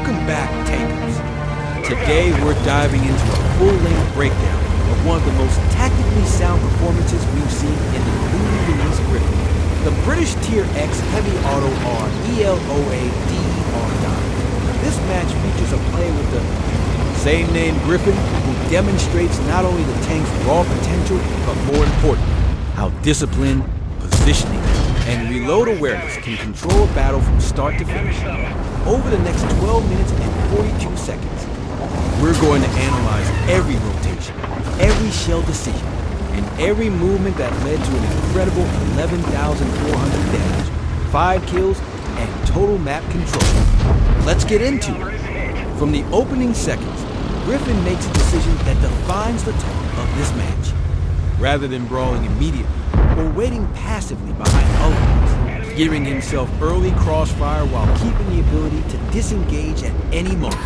Welcome back, Tankers. Today we're diving into a full-length breakdown of one of the most tactically sound performances we've seen in the newly released Gryphon, the British Tier X Heavy Auto R ELOADER. This match features a player with the same name Gryphon, who demonstrates not only the tank's raw potential, but more importantly, how discipline, positioning, and reload awareness can control a battle from start to finish. Over the next 12 minutes and 42 seconds, we're going to analyze every rotation, every shell decision, and every movement that led to an incredible 11,400 damage, 5 kills, and total map control. Let's get into it. From the opening seconds, Gryphon makes a decision that defines the tone of this match. Rather than brawling immediately or waiting passively behind others, giving himself early crossfire while keeping the ability to disengage at any moment.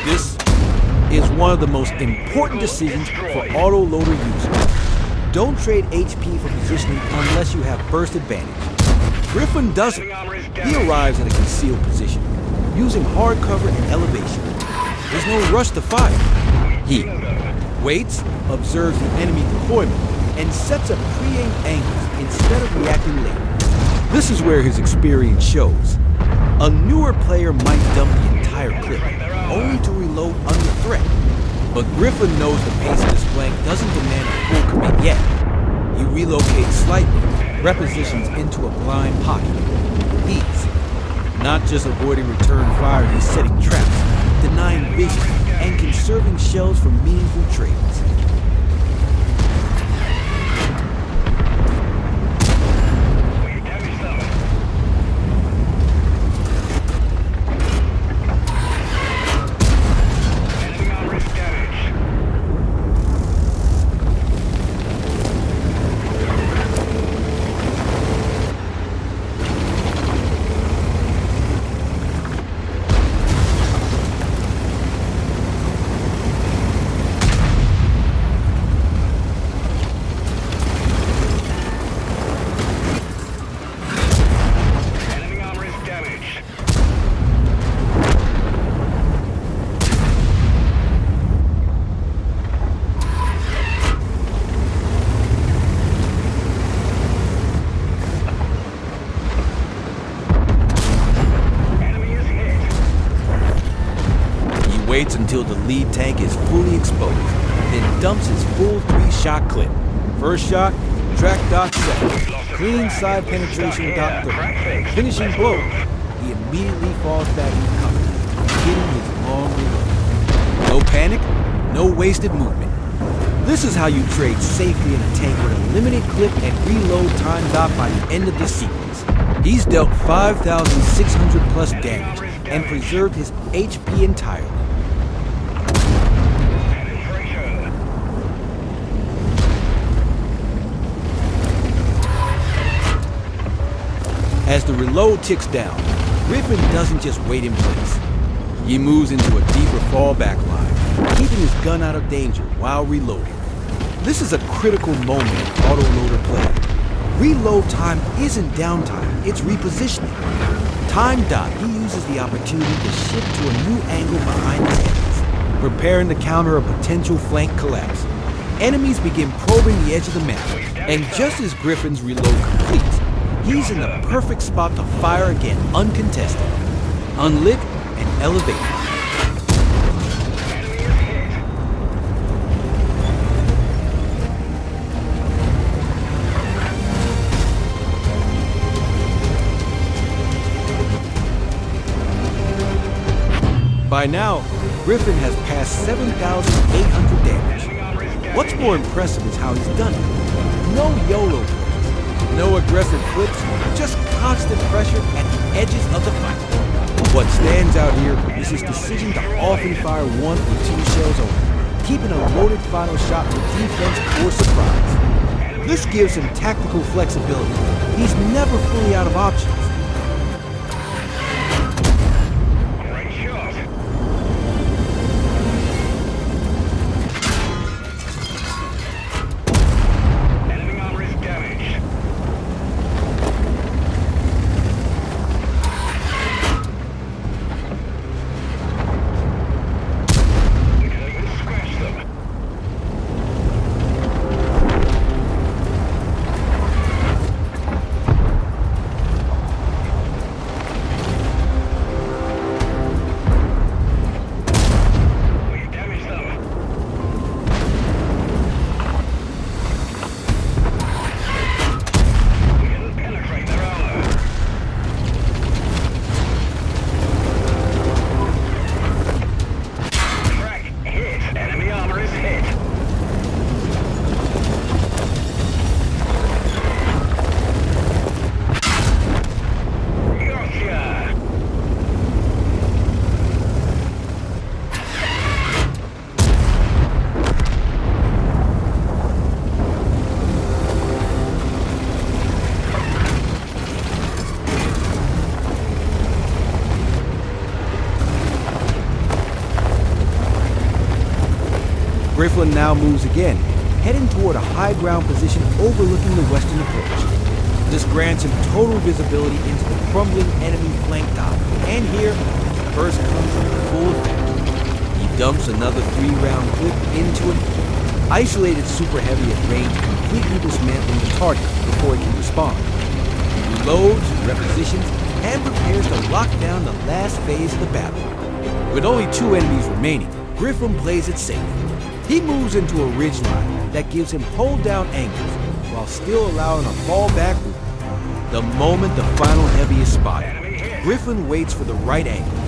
This is one of the most important decisions for Autoloader users. Don't trade HP for positioning unless you have burst advantage. Gryphon doesn't. He arrives at a concealed position, using hard cover and elevation. There's no rush to fire. He waits, observes the enemy deployment, and sets up pre-aimed angles instead of reacting late. This is where his experience shows. A newer player might dump the entire clip, only to reload under threat. But Gryphon knows the pace of his flank doesn't demand a full commit yet. He relocates slightly, repositions into a blind pocket. He's not just avoiding return fire, he's setting traps, denying vision, and conserving shells for meaningful trades. Waits until the lead tank is fully exposed, then dumps his full 3-shot clip. First shot, track dot second, clean side penetration dot third. Finishing blow, he immediately falls back in cover, getting his long reload. No panic, no wasted movement. This is how you trade safely in a tank with a limited clip and reload time dot by the end of the sequence. He's dealt 5,600 plus damage and preserved his HP entirely. As the reload ticks down, Gryphon doesn't just wait in place. He moves into a deeper fallback line, keeping his gun out of danger while reloading. This is a critical moment in Autoloader play. Reload time isn't downtime, it's repositioning. Time dot, he uses the opportunity to shift to a new angle behind his enemies, preparing to counter a potential flank collapse. Enemies begin probing the edge of the map, and just as Gryphon's reload completes, he's in the perfect spot to fire again uncontested, unlit, and elevated. By now, Gryphon has passed 7,800 damage. What's more impressive is how he's done it. No YOLO plays. No aggressive flips, just constant pressure at the edges of the fight. What stands out here is his decision to often fire 1 or 2 shells only, keeping a loaded final shot for defense or surprise. This gives him tactical flexibility. He's never fully out of options. Gryphon now moves again, heading toward a high ground position overlooking the western approach. This grants him total visibility into the crumbling enemy flank top, and here, his burst comes into full effect. He dumps another 3-round clip into an isolated super heavy at range, completely dismantling the target before he can respond. He reloads, repositions, and prepares to lock down the last phase of the battle. With only 2 enemies remaining, Gryphon plays it safe. He moves into a ridge line that gives him hold-down angles while still allowing a fallback route. The moment the final heavy is spotted, Gryphon waits for the right angle.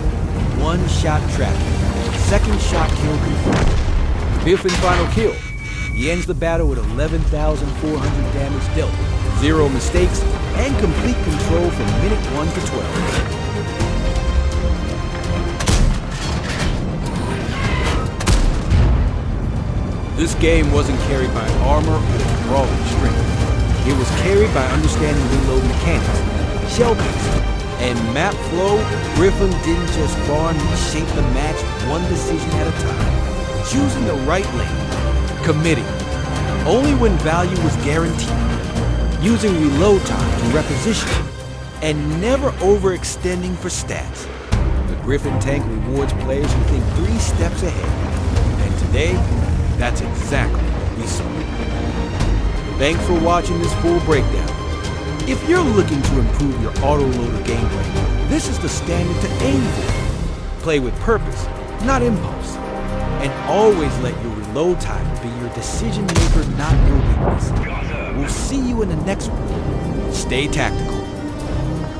1-shot tracking, 2nd-shot kill confirmed. 5th and final kill. He ends the battle with 11,400 damage dealt, 0 mistakes, and complete control from minute 1 to 12. This game wasn't carried by armor or brawling strength. It was carried by understanding reload mechanics, shell pacing, and map flow. Gryphon didn't just farm, he shaped the match one decision at a time. Choosing the right lane, committing only when value was guaranteed, using reload time to reposition, and never overextending for stats. The Gryphon tank rewards players who think 3 steps ahead. And today, that's exactly what we saw. Thanks for watching this full breakdown. If you're looking to improve your autoloader gameplay, this is the standard to aim for. Play with purpose, not impulse. And always let your reload time be your decision maker, not your weakness. We'll see you in the next one. Stay tactical.